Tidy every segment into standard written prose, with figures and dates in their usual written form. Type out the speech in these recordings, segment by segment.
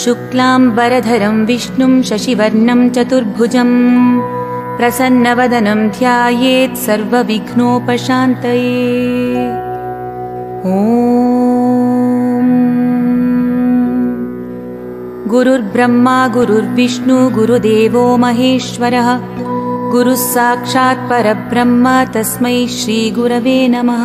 शुक्लाम्बरधरं विष्णुं शशिवर्णं चतुर्भुजं प्रसन्नवदनं ध्यायेत् सर्वविघ्नोपशान्तये। ॐ गुरुर्ब्रह्मा गुरुर्विष्णु गुरुदेवो महेश्वरः गुरुः साक्षात् परब्रह्म तस्मै श्रीगुरवे नमः।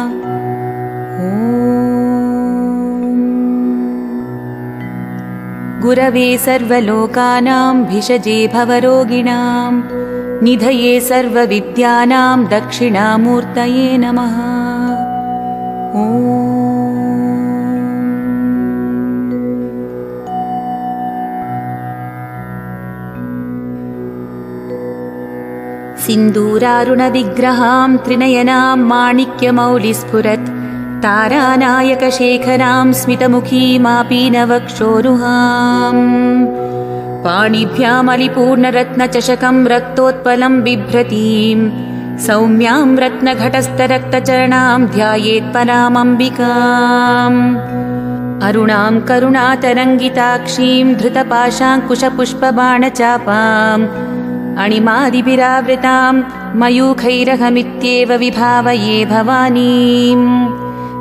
गुरवे सर्वलोकानां भिषजे भवरोगिणां निधये सर्वविद्यानां दक्षिणामूर्तये नमः। सिन्दूरारुणविग्रहां त्रिनयनां माणिक्यमौलिस्फुरत् तारानायकशेखरां स्मितमुखीमापीनवक्षोरुहां पाणिभ्यामलिपूर्णरत्नचषकं रक्तोत्पलं बिभ्रतीं सौम्यां रत्नघटस्थरक्तचरणां ध्यायेत्परामम्बिकाम् अरुणां करुणातरङ्गिताक्षीं धृतपाशाङ्कुशपुष्पबाणचापाम् अणिमादिभिरावृतां मयूखैरहमित्येव विभावये भवानीम्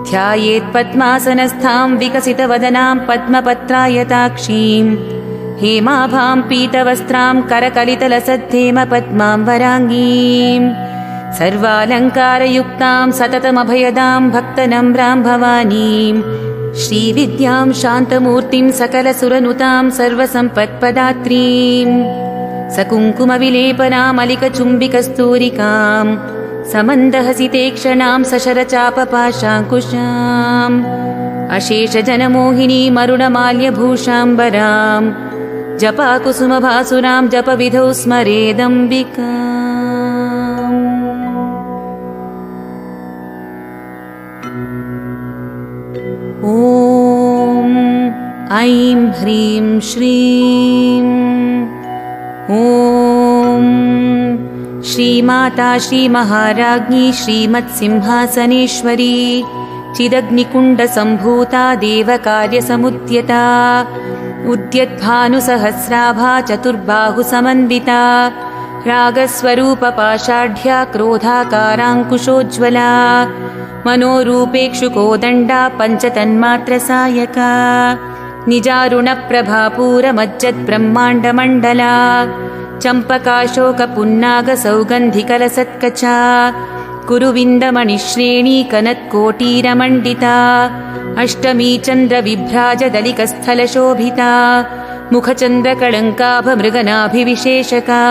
ध्यायेत्पद्मासनस्थां विकसितवदनां पद्मपत्रायताक्षीं हेमाभां पीतवस्त्रां करकलितलसद्धेमपद्मां वराङ्गीं सर्वालङ्कारयुक्तां सततमभयदां भक्तनम्रां भवानीं श्रीविद्यां शान्तमूर्तिं सकलसुरनुतां सर्वसम्पत्पदात्रीं सकुङ्कुमविलेपनामलिकचुम्बिकस्तूरिकां समन्दहसितेक्षणां सशरचापपाशाङ्कुशाम् अशेषजनमोहिनीमरुणमाल्यभूषाम्बरां जपाकुसुमभासुरां जपविधौ स्मरेदम्बिकाम्। ॐ ऐं ह्रीं श्रीं ॐ श्रीमाता श्रीमहाराज्ञी श्रीमत्सिंहासनेश्वरी चिदग्निकुण्डसम्भूता देवकार्यसमुद्यता उद्यद्भानुसहस्राभा चतुर्बाहुसमन्विता रागस्वरूपपाषाढ्या क्रोधाकाराङ्कुशोज्ज्वला मनोरूपेक्षुकोदण्डा पञ्चतन्मात्रसायका निजारुणप्रभापूरमज्जद्ब्रह्माण्डमण्डला चम्पकाशोकपुन्नागसौगन्धिकलसत्कचा कुरुविन्दमणिश्रेणी कनत्कोटीरमण्डिता अष्टमी चन्द्रविभ्राजदलिकस्थलशोभिता मुखचन्द्रकळङ्काभमृगनाभिविशेषका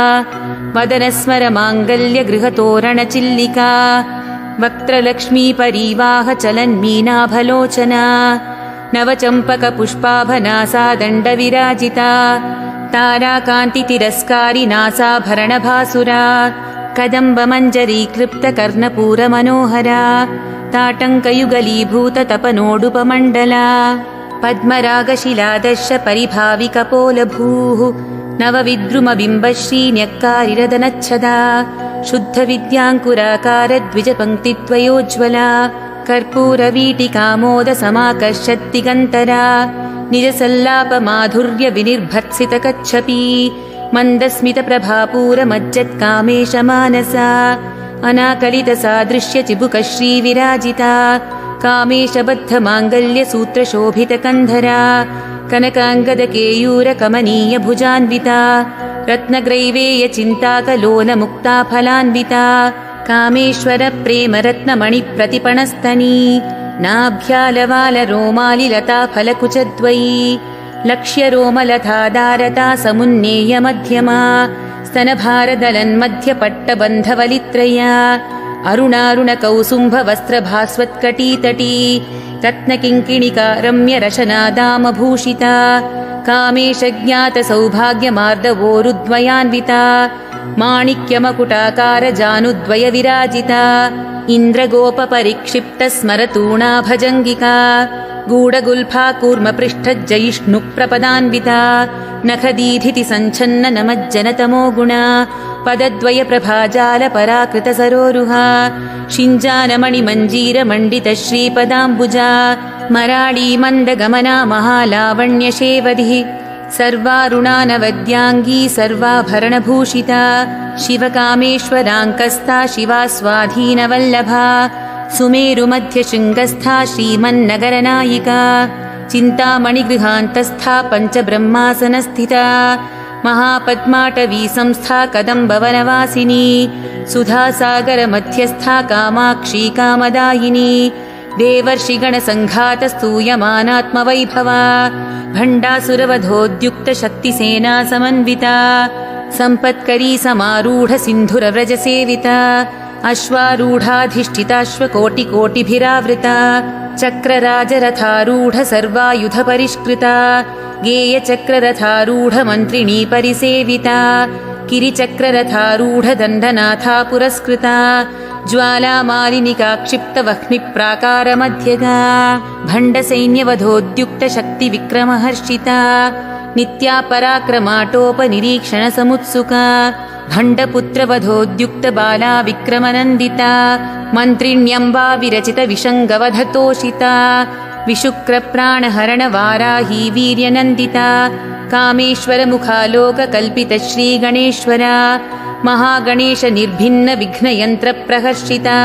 वदनस्मरमाङ्गल्यगृहतोरणचिल्लिका वक्त्रलक्ष्मीपरीवाहचलन्मीनाभलोचना नवचम्पकपुष्पाभनासा दण्डविराजिता ताराकान्तितिरस्कारि नासाभरणभासुरा कदम्बमञ्जरीक्लृप्तकर्णपूरमनोहरा ताटङ्कयुगलीभूततपनोडुपमण्डला पद्मरागशिलादर्श परिभाविकपोलभूः नवविद्रुमबिम्बश्रीन्यक्कारिरदनच्छदा शुद्धविद्याङ्कुराकारद्विजपङ्क्तिद्वयोज्ज्वला कर्पूरवीटिकामोदसमाकर्षद्दिगन्तरा निजसल्लापमाधुर्यविनिर्भर्त्सितकच्छपी मन्दस्मितप्रभापूरमज्जत्कामेशमानसा अनाकलितसादृश्यचिबुकश्रीविराजिता कामेशबद्धमाङ्गल्यसूत्रशोभितकन्धरा कनकाङ्गदकेयूरकमनीयभुजान्विता रत्नग्रैवेयचिन्ताकलोलमुक्ताफलान्विता कामेश्वरप्रेमरत्नमणिप्रतिपणस्तनी नाभ्यालवालरोमालिलताफलकुचद्वयी लक्ष्यरोमलतादारता समुन्नेयमध्यमा स्तनभारदलन्मध्यपट्टबन्धवलित्रया अरुणारुणकौसुम्भवस्त्रभास्वत्कटीतटी रत्नकिङ्किणिका रम्यरशनादामभूषिता कामेशज्ञातसौभाग्यमार्दवोरुद्वयान्विता माणिक्यमकुटाकारजानुद्वयविराजिता इन्द्रगोपपरिक्षिप्तस्मरतूणाभजङ्गिका गूढगुल्फा कूर्मपृष्ठज्जयिष्णुप्रपदान्विता नखदीधितिसञ्छन्ननमज्जनतमो गुणा पदद्वयप्रभाजालपराकृतसरोरुहा शिञ्जानमणिमञ्जीरमण्डितश्रीपदाम्बुजा मराळीमन्दगमना महालावण्यशेवधिः सर्वारुणानवद्याङ्गी सर्वाभरणभूषिता शिवकामेश्वराङ्कस्था शिवा स्वाधीनवल्लभा सुमेरुमध्यशृङ्गस्था श्रीमन्नगरनायिका चिन्तामणिगृहान्तस्था पञ्चब्रह्मासनस्थिता महापद्माटवी संस्था कदम्बवनवासिनी सुधासागरमध्यस्था कामाक्षी कामदायिनी देवर्षिगणसङ्घातस्तूयमानात्मवैभवा भण्डासुरवधोद्युक्तशक्तिसेना समन्विता सम्पत्करी समारूढसिन्धुरव्रजसेविता अश्वारूढाधिष्ठिताश्वकोटिकोटिभिरावृता चक्रराजरथारूढ सर्वायुधपरिष्कृता गेयचक्ररथारूढमन्त्रिणी परिसेविता किरिचक्ररथारूढदण्डनाथा पुरस्कृता ज्वालामालिनिका क्षिप्तवह्निप्राकारमध्यगा भण्डसैन्यवधोद्युक्तशक्तिविक्रमहर्षिता नित्या पराक्रमाटोपनिरीक्षणसमुत्सुका भण्डपुत्रवधोद्युक्तबाला विक्रमनन्दिता मन्त्रिण्यम्बा विरचितविशङ्गवधतोषिता विशुक्रप्राणहरणवाराही वीर्यनन्दिता कामेश्वरमुखालोककल्पितश्रीगणेश्वरा महागणेशनिर्भिन्नविघ्नयन्त्रप्रहर्षिता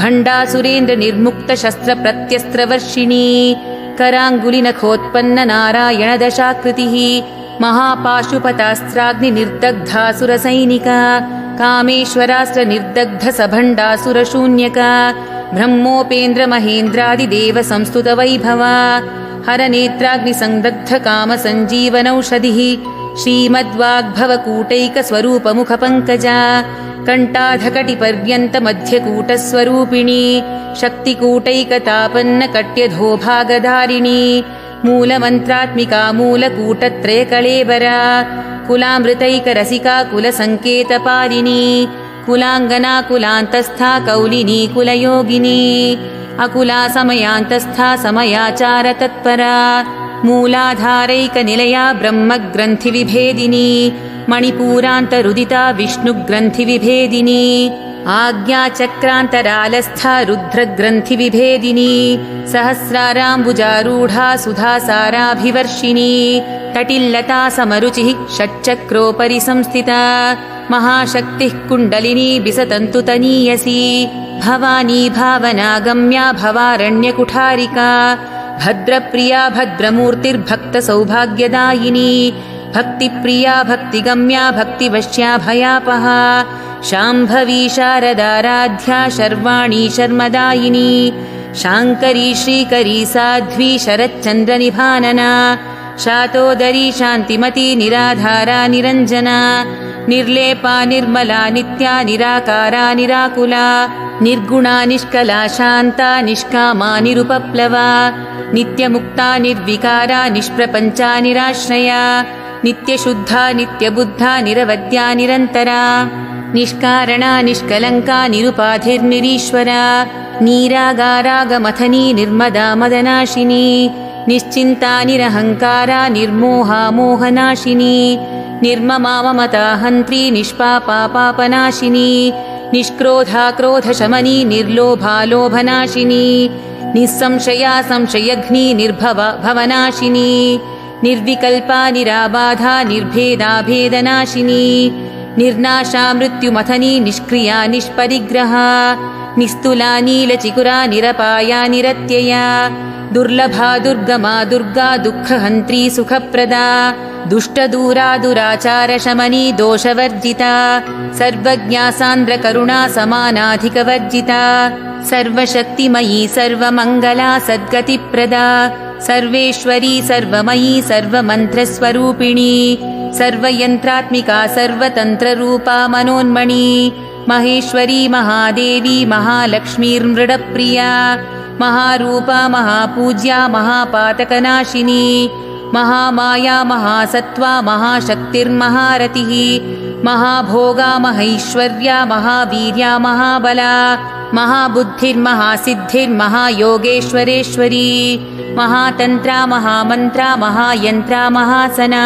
भण्डासुरेन्द्रनिर्मुक्तशस्त्रप्रत्यस्त्रवर्षिणी कराङ्गुलिनखोत्पन्ननारायणदशाकृतिः महापाशुपतास्त्राग्निनिर्दग्धासुरसैनिका कामेश्वरास्त्रनिर्दग्धसभण्डासुरशून्यका ब्रह्मोपेन्द्रमहेन्द्रादिदेवसंस्तुतवैभवा हरनेत्राग्निसंदग्धकामसञ्जीवनौषधिः श्रीमद्वाग्भवकूटैकस्वरूपमुखपङ्कजा कण्टाधकटिपर्यन्तमध्यकूटस्वरूपिणी शक्तिकूटैकतापन्नकट्यधोभागधारिणी मूलमन्त्रात्मिका मूलकूटत्रयकळेबरा कुलामृतैकरसिका कुलसङ्केतपालिनी कुलाङ्गना कुलान्तस्था कौलिनी कुलयोगिनी अकुला समयान्तस्था समयाचारतत्परा मूलाधारैकनिलया ब्रह्मग्रन्थिविभेदिनी मणिपूरान्तरुदिता विष्णुग्रन्थिविभेदिनी आज्ञाचक्रान्तरालस्था रुद्रग्रन्थिविभेदिनी सहस्राराम्बुजारूढा सुधासाराभिवर्षिणी तटिल्लता समरुचिः षट्चक्रोपरि संस्थिता महाशक्तिः कुण्डलिनी बिसतन्तुतनीयसी भवानी भावनागम्या भवारण्यकुठारिका भद्रप्रिया भद्रमूर्तिर्भक्तसौभाग्यदायिनी भक्तिप्रिया भक्तिगम्या भक्तिवश्या भयापहा शाम्भवी शारदाराध्या शर्वाणी शर्मदायिनी शाङ्करी श्रीकरी साध्वी शरच्चन्द्रनिभानना शातोदरी शान्तिमती निराधारा निरञ्जना निर्लेपा निर्मला नित्या निराकारा निराकुला निर्गुणा निष्कला शान्ता निष्कामा निरुपप्लवा नित्यमुक्ता निर्विकारा निष्प्रपञ्चा निराश्रया नित्यशुद्धा नित्यबुद्धा निरवद्या निरन्तरा निष्कारणा निष्कलङ्का निरुपाधिर्निरीश्वरा नीरागारागमथनी निर्मदा मदनाशिनी निश्चिन्ता निरहङ्कारा निर्मोहा मोहनाशिनी निर्ममा ममता हन्त्री निष्पापा पापनाशिनी निष्क्रोधा क्रोधशमनी निर्लोभा लोभनाशिनी निस्संशया संशयघ्नी निर्भवा भवनाशिनी निर्विकल्पा निराबाधा निर्भेदा भेदनाशिनी निर्नाशा मृत्युमथनी निष्क्रिया निष्परिग्रहा निस्तुला नीलचिकुरा निरपाया निरत्यया दुर्लभा दुर्गमा दुर्गा दुःखहन्त्री सुखप्रदा दुष्टदूरा दुराचारशमनी दोषवर्जिता सर्वज्ञा सान्द्रकरुणा समानाधिकवर्जिता सर्वशक्तिमयी सर्वमङ्गला सद्गतिप्रदा सर्वेश्वरी सर्वमयी सर्वमन्त्रस्वरूपिणी सर्वयन्त्रात्मिका सर्वतन्त्ररूपा मनोन्मणि महेश्वरी महादेवी महालक्ष्मीर्मृडप्रिया महारूपा महापूज्या महापातकनाशिनी महामाया महासत्त्वा महाशक्तिर्महारतिः महाभोगा महैश्वर्या महावीर्या महाबला महाबुद्धिर्महासिद्धिर्महायोगेश्वरेश्वरी महातन्त्रा महामन्त्रा महायन्त्रा महासना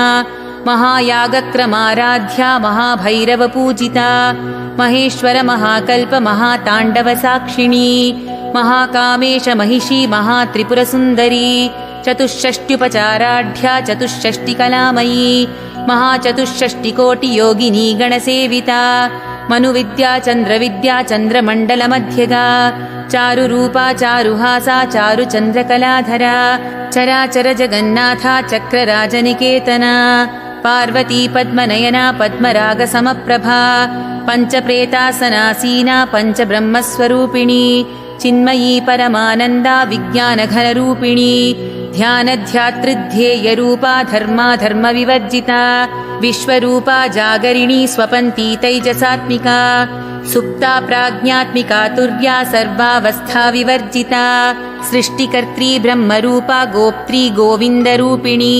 महायागक्रमाराध्या महाभैरवपूजिता महेश्वर महाकल्प महाताण्डवसाक्षिणी महाकामेश महिषी महात्रिपुरसुन्दरी चतुष्षष्ट्युपचाराढ्या चतुष्षष्टिकलामयी महाचतुष्षष्टिकोटियोगिनी गणसेविता मनुविद्या चन्द्रविद्या चन्द्रमण्डलमध्यगा चारुरूपा चारुहासा चारुचन्द्रकलाधरा चराचर जगन्नाथा चक्रराजनिकेतना पार्वती पद्मनयना पद्मरागसमप्रभा पञ्चप्रेतासनासीना पञ्चब्रह्मस्वरूपिणी चिन्मयी परमानन्दा विज्ञानघनरूपिणी ध्यानध्यातृध्येयरूपा धर्माधर्मविवर्जिता विश्वरूपा जागरिणी स्वपन्ती तैजसात्मिका सुप्ता प्राज्ञात्मिका तुर्या सर्वावस्था विवर्जिता सृष्टिकर्त्री ब्रह्मरूपा गोप्त्री गोविन्दरूपिणी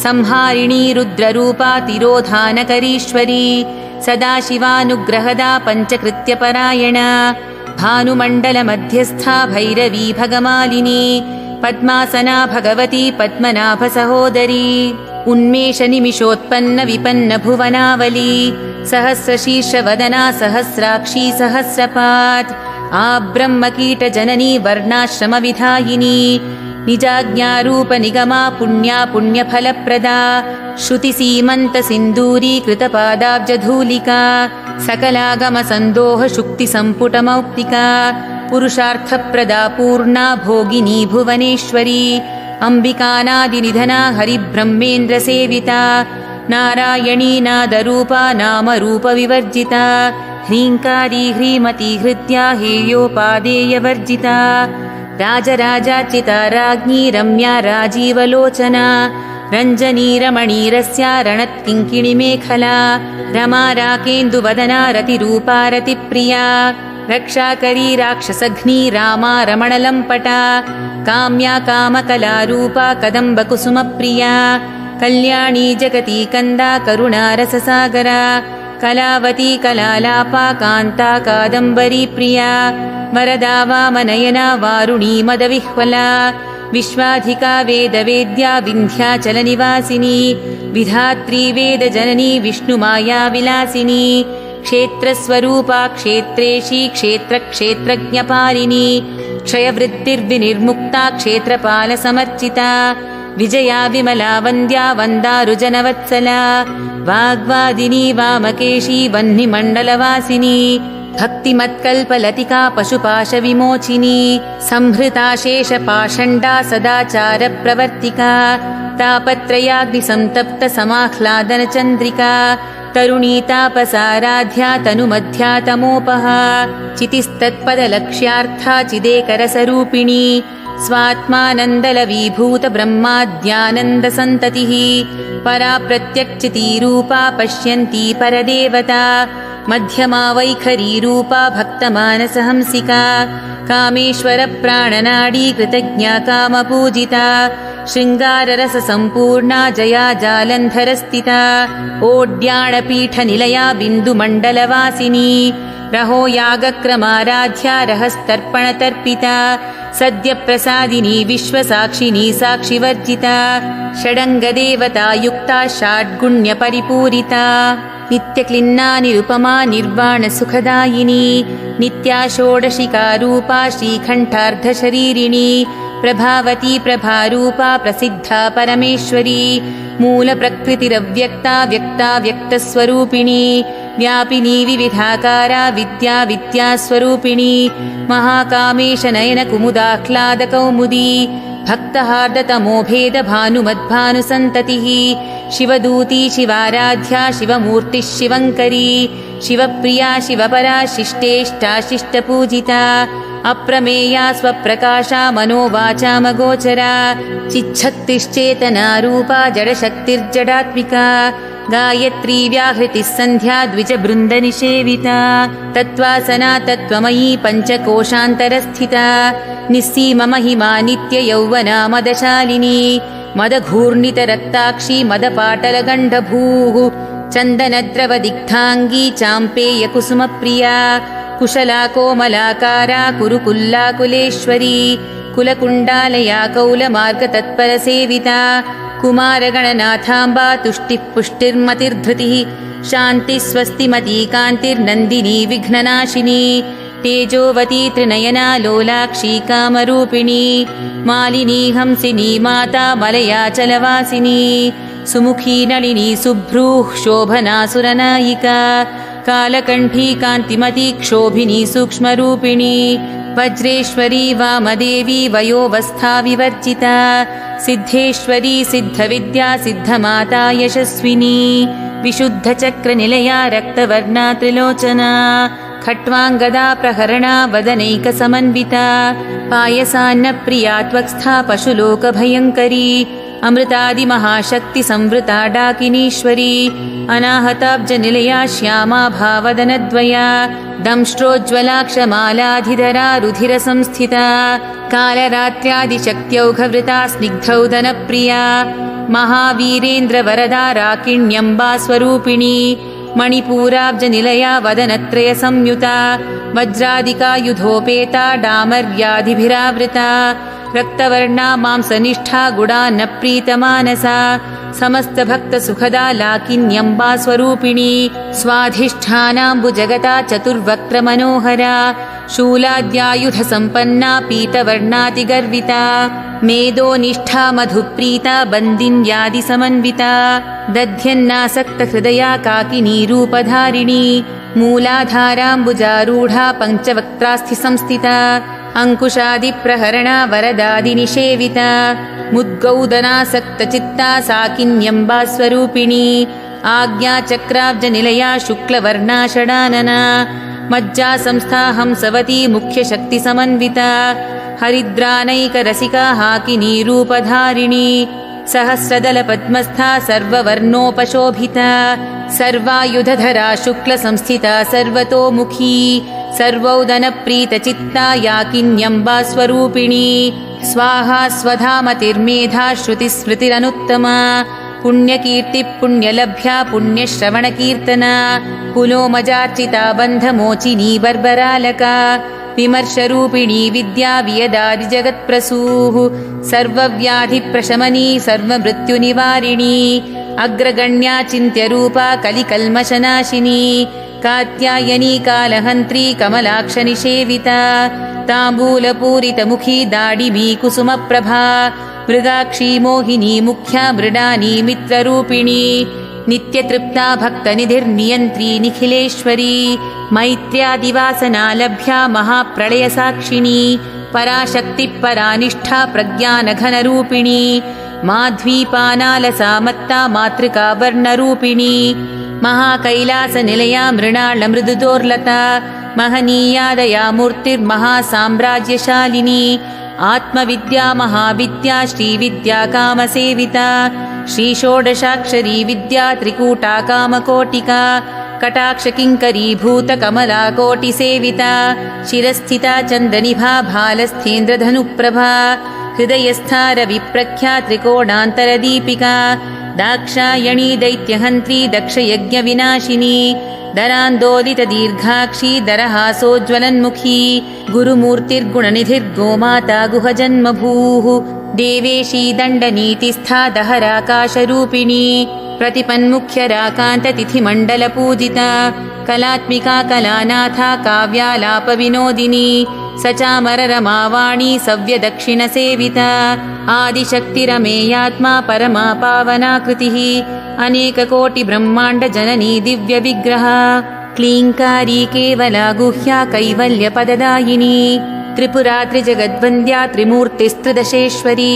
संहारिणी रुद्ररूपा तिरोधानकरीश्वरी सदाशिवानुग्रहदा पञ्चकृत्यपरायणा भानुमण्डलमध्यस्था भैरवी भगमालिनी पद्मासना भगवती पद्मनाभसहोदरी उन्मेषनिमिषोत्पन्न विपन्न भुवनावली सहस्रशीर्षवदना सहस्राक्षी सहस्रपात् आब्रह्मकीटजननी वर्णाश्रमविधायिनी निजाज्ञारूपनिगमा पुण्या पुण्यफलप्रदा श्रुतिसीमन्तसिन्दूरीकृतपादाब्जधूलिका सकलागमसन्दोहशुक्तिसम्पुटमौक्तिका पुरुषार्थप्रदा पूर्णा भोगिनी भुवनेश्वरी अम्बिकानादिनिधना हरिब्रह्मेन्द्रसेविता नारायणी नादरूपा नामरूपविवर्जिता ह्रीङ्कारी ह्रीमती हृद्या हेयोपादेयवर्जिता राजराजार्चिता राज्ञी रम्या राजीवलोचना रञ्जनी रमणीरस्या रणत्किङ्किणिमेखला रमा राकेन्दुवदना रतिरूपा रतिप्रिया रक्षाकरी राक्षसघ्नी रामा रमणलम्पटा काम्या कामकलारूपा कदम्बकुसुमप्रिया कल्याणी जगती कन्दा करुणारससागरा कलावती कलालापा कान्ता कादम्बरी प्रिया वरदा वामनयना वारुणी मदविह्वला विश्वाधिका वेदवेद्या विन्ध्याचलनिवासिनी विधात्री वेदजननी विष्णुमाया विलासिनी क्षेत्रस्वरूपा क्षेत्रेशी क्षेत्रक्षेत्रज्ञपालिनी क्षयवृत्तिर्विनिर्मुक्ता क्षेत्रपालसमर्चिता विजया विमला वन्द्या वन्दारुजनवत्सला वाग्वादिनी वामकेशी वह्निमण्डलवासिनी भक्तिमत्कल्पलतिका पशुपाशविमोचिनी संहृता शेषपाषण्डा सदाचारप्रवर्तिका तापत्रयाग्निसन्तप्तसमाह्लादनचन्द्रिका तरुणी तापसाराध्या तनुमध्या तमोपहा चितिस्तत्पदलक्ष्यार्था चिदेकरसरूपिणी स्वात्मानन्दलवीभूतब्रह्माद्यानन्दसन्ततिः परा प्रत्यक्चितीरूपा पश्यन्ती परदेवता मध्यमा वैखरीरूपा भक्तमानसहंसिका कामेश्वरप्राणनाडी कृतज्ञा कामपूजिता शृङ्गाररससम्पूर्णा जया जालन्धरस्थिता ओड्याणपीठनिलया बिन्दुमण्डलवासिनी रहो यागक्रमाराध्या रहस्तर्पणतर्पिता सद्यप्रसादिनी विश्वसाक्षिणी साक्षिवर्जिता षडङ्गदेवता युक्ता षाड्गुण्यपरिपूरिता नित्यक्लिन्ना निरुपमा निर्वाणसुखदायिनी नित्या षोडशिकारूपा श्रीकण्ठार्धशरीरिणी प्रभावती प्रभारूपा प्रसिद्धा परमेश्वरी मूलप्रकृतिरव्यक्ता व्यक्ता व्यक्तस्वरूपिणी व्यापिनी विविधाकारा विद्या विद्यास्वरूपिणी महाकामेशनयनकुमुदाह्लादकौमुदी भक्तहार्दतमोभेदभानुमद्भानुसन्ततिः शिवदूती शिवाराध्या शिवमूर्तिः शिवङ्करी शिवप्रिया शिवपरा शिष्टेष्टा शिष्टपूजिता अप्रमेया स्वप्रकाशा मनोवाचामगोचरा चिच्छक्तिश्चेतनारूपा जडशक्तिर्जडात्मिका गायत्री व्याहृतिः सन्ध्या द्विजबृन्दनिषेविता तत्त्वासना तत्त्वमयी पञ्चकोशान्तरस्थिता निस्सीममहिमा नित्ययौवना मदशालिनी मदघूर्णितरक्ताक्षी मदपाटलगण्डभूः चन्दनद्रवदिग्धाङ्गी चाम्पेयकुसुमप्रिया कुशला कोमलाकारा कुरुकुल्लाकुलेश्वरी कुलकुण्डालया कौलमार्गतत्परसेविता कुमारगणनाथाम्बा तुष्टिः पुष्टिर्मतिर्धृतिः शान्तिः स्वस्तिमती कान्तिर्नन्दिनी विघ्ननाशिनी तेजोवती त्रिनयना लोलाक्षी कामरूपिणी मालिनी हंसिनी माता मलयाचलवासिनी सुमुखी नलिनी सुभ्रूः शोभना सुरनायिका कालकण्ठी कान्तिमती क्षोभिनी सूक्ष्मरूपिणी वज्रेश्वरी वामदेवी वयोवस्था विवर्जिता सिद्धेश्वरी सिद्धविद्या सिद्धमाता यशस्विनी विशुद्धचक्रनिलया रक्तवर्णा त्रिलोचना खट्वाङ्गदा प्रहरणा वदनैकसमन्विता पायसान्नप्रिया त्वक्स्था पशुलोकभयङ्करी अमृतादिमहाशक्तिसंवृता डाकिनीश्वरी अनाहताब्जनिलया श्यामा भावदनद्वया दंष्ट्रोज्ज्वलाक्षमालाधिधरा रुधिरसंस्थिता कालरात्र्यादिशक्त्यौघवृता स्निग्धौदनप्रिया महावीरेन्द्रवरदा राकिण्यम्बा स्वरूपिणी मणिपूराब्जनिलया वदनत्रयसंयुता वज्रादिकायुधोपेता डामर्यादिभिरावृता रक्तवर्णा मांसनिष्ठा गुडान्नप्रीतमानसा समस्तभक्तसुखदा लाकिन्यम्बा स्वरूपिणी स्वाधिष्ठानाम्बुजगता चतुर्वक्त्रमनोहरा शूलाद्यायुधसम्पन्ना पीतवर्णातिगर्विता मेदोनिष्ठा मधुप्रीता बन्दिन्यादिसमन्विता दध्यन्नासक्तहृदया काकिनी रूपधारिणी मूलाधाराम्बुजारूढा पञ्चवक्त्रास्थिसंस्थिता अंकुशादिप्रहरणा वरदादिनिषेविता मुद्गौदनासक्तचित्ता साकिन्यम्बा स्वरूपिणी आज्ञाचक्राब्जनिलया शुक्लवर्णा षडानना मज्जासंस्था हंसवती मुख्यशक्तिसमन्विता हरिद्रानैकरसिका हाकिनी रूपधारिणी सहस्रदलपद्मस्था सर्ववर्णोपशोभिता सर्वायुधधरा शुक्लसंस्थिता सर्वतोमुखी सर्वौदनप्रीतचित्ता याकिन्यम्बा स्वरूपिणी स्वाहा स्वधामतिर्मेधा श्रुतिस्मृतिरनुत्तमा पुण्यकीर्तिपुण्यलभ्या पुण्यश्रवणकीर्तना पुलोमजार्चिता बन्धमोचिनी बर्बरालका विमर्शरूपिणी विद्या वियदादिजगत्प्रसूः सर्वव्याधिप्रशमनी सर्वमृत्युनिवारिणी अग्रगण्या चिन्त्यरूपा कलिकल्मषनाशिनी कात्यायनी कालहन्त्री कमलाक्षनिषेविता ताम्बूलपूरितमुखी दाडिमी कुसुमप्रभा मृगाक्षी मोहिनी मुख्या मृडानी मित्ररूपिणी नित्यतृप्ता भक्तनिधिर्नियन्त्री निखिलेश्वरी मैत्र्यादिवासना लभ्या महाप्रलयसाक्षिणी पराशक्तिपरानिष्ठा प्रज्ञानघनरूपिणी माध्वीपानालसा मत्ता मातृका वर्णरूपिणी महाकैलासनिलया मृणालमृदुदोर्लता महनीयादया मूर्तिर्महासाम्राज्यशालिनी आत्मविद्या महाविद्या श्रीविद्या कामसेविता श्रीषोडशाक्षरी विद्या त्रिकूटा कामकोटिका कटाक्षकिङ्करीभूतकमला कोटिसेविता शिरस्थिता चन्द्रनिभा भालस्थेन्द्रधनुप्रभा हृदयस्था रविप्रख्या त्रिकोणान्तरदीपिका दाक्षायणी दैत्यहन्त्री दक्षयज्ञविनाशिनी दरान्दोलितदीर्घाक्षी दरहासोज्ज्वलन्मुखी गुरुमूर्तिर्गुणनिधिर्गोमाता गुहजन्मभूः देवेशी दण्डनीतिस्था दहराकाशरूपिणी प्रतिपन्मुख्यराकान्ततिथिमण्डलपूजिता कलात्मिका कलानाथा काव्यालापविनोदिनी सचामररमावाणी सव्यदक्षिणसेविता आदिशक्तिरमेयात्मा परमा पावनाकृतिः अनेककोटिब्रह्माण्डजननी दिव्यविग्रहा क्लीङ्कारी केवला गुह्या कैवल्यपददायिनी त्रिपुरा त्रिजगद्वन्द्या त्रिमूर्तिस्त्रिदशेश्वरी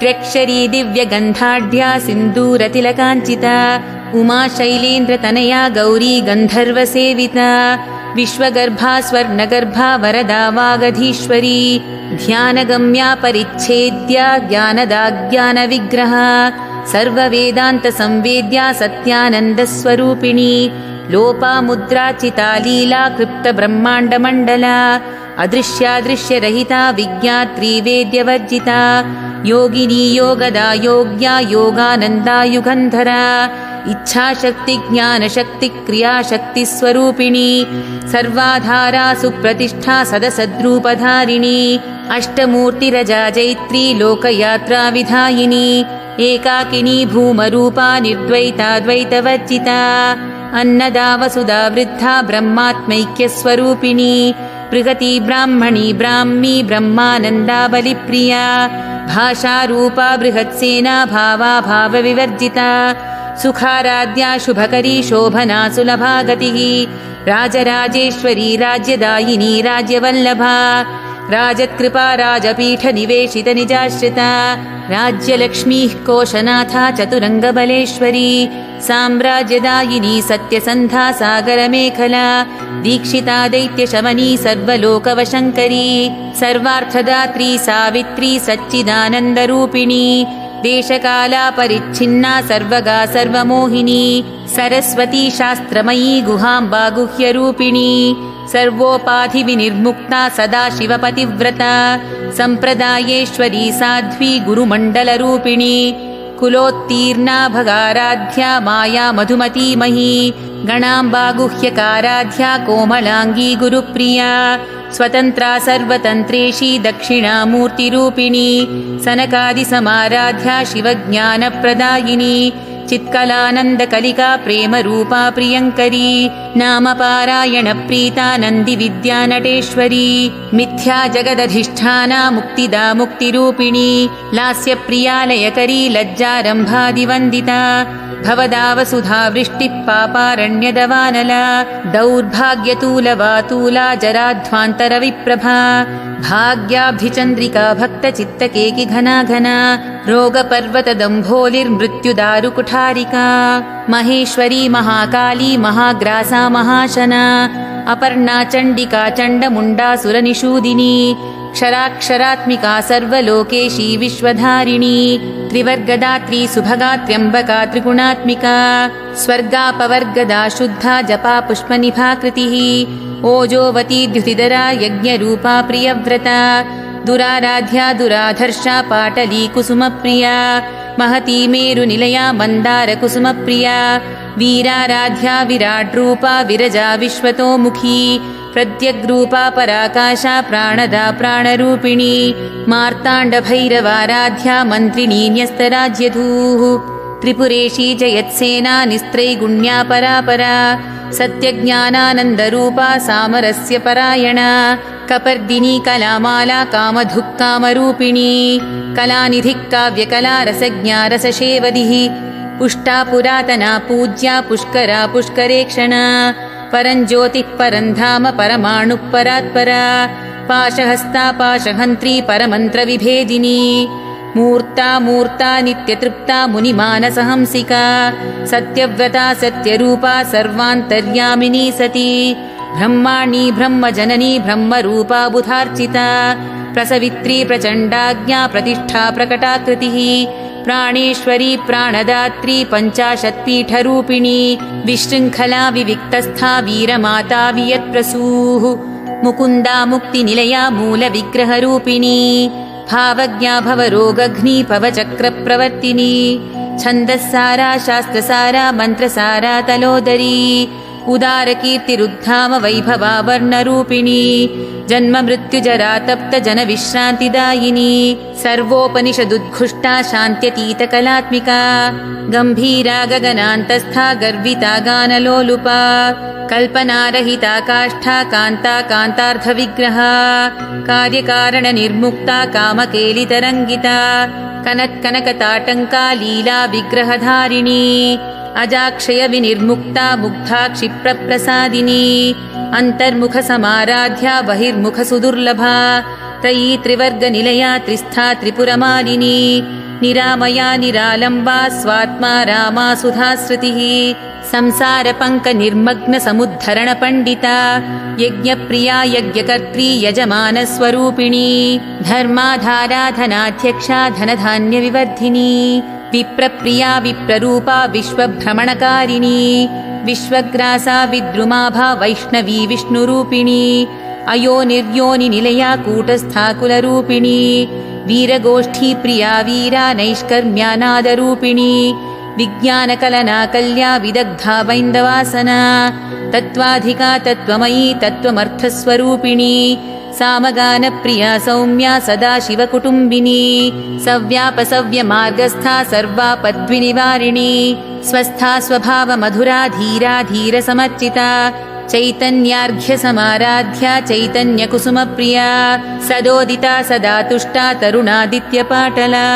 त्र्यक्षरी दिव्यगन्धाढ्या सिन्दूरतिलकाञ्चिता उमा शैलेन्द्रतनया गौरी गन्धर्वसेविता विश्वगर्भा स्वर्णगर्भा वरदा वागधीश्वरी ध्यानगम्या परिच्छेद्या ज्ञानदा ज्ञानविग्रहा सर्ववेदान्तसंवेद्या सत्यानन्दस्वरूपिणी लोपामुद्राचिता लीला कृप्तब्रह्माण्डमण्डला अदृश्यादृश्यरहिता विज्ञात्री वेद्यवर्जिता योगिनी योगदा योग्या योगानन्दा युगन्धरा इच्छाशक्ति ज्ञानशक्ति क्रियाशक्तिस्वरूपिणी सर्वाधारा सुप्रतिष्ठा सदसद्रूपधारिणी अष्टमूर्तिरजा जैत्री लोकयात्रा विधायिनी एकाकिनी भूमरूपा निर्द्वैताद्वैतवर्जिता अन्नदा वसुधा वृद्धा ब्रह्मात्मैक्यस्वरूपिणी बृहती ब्राह्मणी ब्राह्मी ब्रह्मानन्दाबलिप्रिया भाषारूपा बृहत्सेना भावा भावविवर्जिता सुखाराध्या शुभकरी शोभना सुलभा गतिः राजराजेश्वरी राज्यदायिनी राज्यवल्लभा राजत्कृपा राजपीठनिवेशित निजाश्रिता राज्यलक्ष्मीः कोशनाथा चतुरङ्गबलेश्वरी साम्राज्यदायिनी सत्यसन्धा सागरमेखला दीक्षिता दैत्यशमनी सर्वलोकवशङ्करी सर्वार्थदात्री सावित्री सच्चिदानन्दरूपिणी देशकाला परिच्छिन्ना सर्वगा सर्वमोहिनी सरस्वती शास्त्रमयी गुहाम्बा गुह्यरूपिणी सर्वोपाधिविनिर्मुक्ता सदाशिवपतिव्रता सम्प्रदायेश्वरी साध्वी गुरुमण्डलरूपिणी कुलोत्तीर्णा भगाराध्या माया मधुमती मही गणाम्बा गुह्यकाराध्या कोमलाङ्गी गुरुप्रिया स्वतन्त्रा सर्वतन्त्रेशी दक्षिणामूर्तिरूपिणी सनकादिसमाराध्या शिवज्ञानप्रदायिनी चित्कलानन्दकलिका प्रेमरूपा प्रियङ्करी नामपारायणप्रीता नन्दिविद्यानटेश्वरी मिथ्या जगदधिष्ठाना मुक्तिदा मुक्तिरूपिणी लास्यप्रियालयकरी लज्जारम्भादिवन्दिता भवदावसुधा वृष्टिः पापारण्यदवानला दौर्भाग्यतूलवातूला जराध्वान्तरविप्रभा भाग्याब्धिचन्द्रिका भक्तचित्तकेकि घना घना रोगपर्वतदम्भोलिर्मृत्युदारुकुठारिका महेश्वरी महाकाली महाग्रासा महाशना अपर्णा चण्डिका चण्डमुण्डासुरनिषूदिनी क्षराक्षरात्मिका सर्वलोकेशी विश्वधारिणी त्रिवर्गदात्री सुभगा त्र्यम्बका त्रिगुणात्मिका स्वर्गापवर्गदा शुद्धा जपा पुष्पनिभाकृतिः ओजोवती द्युतिधरा यज्ञरूपा प्रियव्रता दुराराध्या दुराधर्षा पाटली कुसुमप्रिया महती मेरुनिलया मन्दारकुसुमप्रिया वीराराध्या विराड्रूपा विरजा विश्वतोमुखी प्रत्यग्रूपा पराकाशा प्राणदा प्राणरूपिणी मार्ताण्डभैरवाराध्या मन्त्रिणी न्यस्तराज्यधूः त्रिपुरेशी जयत्सेना निस्त्रैगुण्या परापरा सत्यज्ञानानन्दरूपा सामरस्य परायणा कपर्दिनी कलामाला कामधुक्कामरूपिणी कलानिधिः काव्यकला रसज्ञा रसशेवदिः पुष्टा पुरातना पूज्या पुष्करा पुष्करेक्षणा परञ्ज्योतिः परन्धाम परमाणुः परात्परा पाशहस्ता पाशहन्त्री परमन्त्रविभेदिनी मूर्ता मूर्ता नित्यतृप्ता मुनिमानसहंसिका सत्यव्रता सत्यरूपा सर्वान्तर्यामिनी सती ब्रह्माणी ब्रह्मजननी ब्रह्मरूपा बुधार्चिता प्रसवित्री प्रचण्डाज्ञा प्रतिष्ठा प्रकटाकृतिः प्राणेश्वरी प्राणदात्री पञ्चाशत्पीठरूपिणी विशृङ्खला विविक्तस्था वीरमाता वियत्प्रसूः मुकुन्दा मुक्तिनिलया मूलविग्रहरूपिणी भावज्ञा भवरोगघ्नी भवचक्रप्रवर्तिनी छन्दस्सारा शास्त्रसारा मन्त्रसारा तलोदरी उदारकीर्तिरुद्धाम वैभवा वर्णरूपिणी जन्ममृत्युजरा तप्त जनविश्रान्तिदायिनी सर्वोपनिषदुद्घुष्टा शान्त्यतीतकलात्मिका गम्भीरा गगनान्तस्था गर्विता गानलोलुपा कल्पनारहिता काष्ठा कान्ता कान्तार्धविग्रहा कार्यकारणनिर्मुक्ता कामकेलितरङ्गिता कनत्कनकताटङ्का लीला विग्रहधारिणी अजाक्षय विनिर्मुक्ता मुग्धा क्षिप्रप्रसादिनी अन्तर्मुखसमाराध्या बहिर्मुखसुदुर्लभा त्रयी त्रिवर्गनिलया त्रिस्था त्रिपुरमालिनी निरामया निरालम्बा स्वात्मा रामा सुधाश्रुतिः संसारपङ्कनिर्मग्नसमुद्धरणपण्डिता यज्ञप्रिया यज्ञकर्त्री यजमानस्वरूपिणी धर्माधाराधनाध्यक्षा धनधान्यविवर्धिनी विप्रप्रिया विप्ररूपा विश्वभ्रमणकारिणी विश्वग्रासा विद्रुमाभा वैष्णवी विष्णुरूपिणी अयोनिर्योनिनिलया कूटस्था कुलरूपिणी वीरगोष्ठी प्रिया वीरा नैष्कर्म्यानादरूपिणी विज्ञानकलनाकल्या विदग्धा वैन्दवासना तत्त्वाधिका तत्त्वमयी तत्त्वमर्थस्वरूपिणी सामगानप्रिया सौम्या सदाशिवकुटुम्बिनी सव्यापसव्यमार्गस्था सर्वापद्विनिवारिणी स्वस्था स्वभावमधुरा धीरा धीरसमर्चिता चैतन्यार्घ्यसमाराध्या चैतन्यकुसुमप्रिया सदोदिता सदा तुष्टा तरुणादित्यपाटला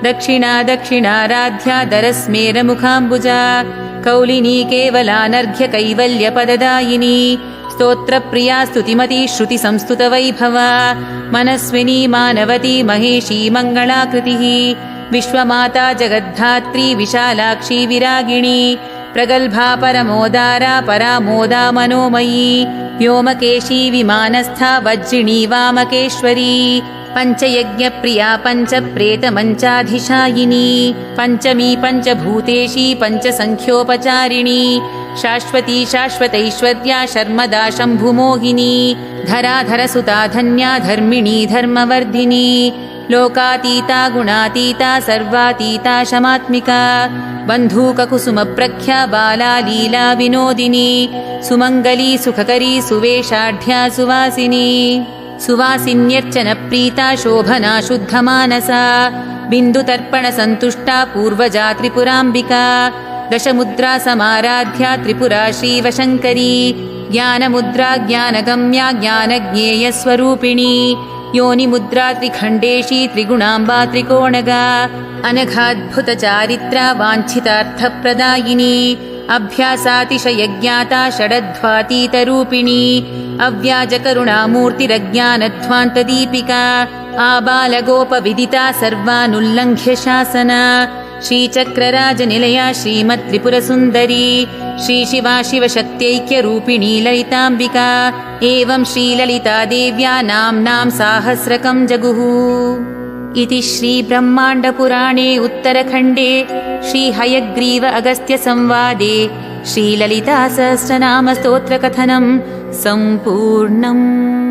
दक्षिणा दक्षिणाराध्या दरस्मेरमुखाम्बुजा कौलिनी केवलानर्घ्य कैवल्यपददायिनी स्तोत्रप्रिया स्तुतिमती श्रुतिसंस्तुतवैभवा मनस्विनी मानवती महेशी मङ्गलाकृतिः विश्वमाता जगद्धात्री विशालाक्षी विरागिणी प्रगल्भा परमोदारा परामोदा मनोमयी व्योमकेशी विमानस्था वज्रिणी वामकेश्वरी पञ्चयज्ञप्रिया पञ्चप्रेतमञ्चाधिशायिनी पञ्चमी पञ्चभूतेशी पञ्चसङ्ख्योपचारिणी शाश्वती शाश्वतैश्वर्या शर्मदा शम्भुमोहिनी धराधरसुता धन्या धर्मिणी धर्मवर्धिनी लोकातीता गुणातीता सर्वातीता शमात्मिका बन्धूककुसुमप्रख्या बाला लीला विनोदिनी सुमङ्गली सुखकरी सुवेशाढ्या सुवासिनी सुवासिन्यर्चनप्रीता शोभना शुद्धमानसा बिन्दुतर्पणसन्तुष्टा पूर्वजा त्रिपुराम्बिका दशमुद्रा समाराध्या त्रिपुरा श्रीवशङ्करी ज्ञानमुद्रा ज्ञानगम्या ज्ञानज्ञेयस्वरूपिणी योनिमुद्रा त्रिखण्डेशी त्रिगुणाम्बा त्रिकोणगा अनघाद्भुतचारित्रा वाञ्छितार्थप्रदायिनी अभ्यासातिशयज्ञाता षडध्वातीतरूपिणी अव्याजकरुणामूर्तिरज्ञानध्वान्तदीपिका आबालगोपविदिता सर्वानुल्लङ्घ्य शासना श्रीचक्रराजनिलया श्रीमत्त्रिपुरसुन्दरी श्रीशिवा शिवशक्त्यैक्यरूपिणी ललिताम्बिका एवं श्रीललितादेव्या नाम्नां साहस्रकं जगुः इति श्रीब्रह्माण्डपुराणे उत्तरखण्डे श्रीहयग्रीव अगस्त्यसंवादे श्रीललितासहस्रनामस्तोत्रकथनं सम्पूर्णम्।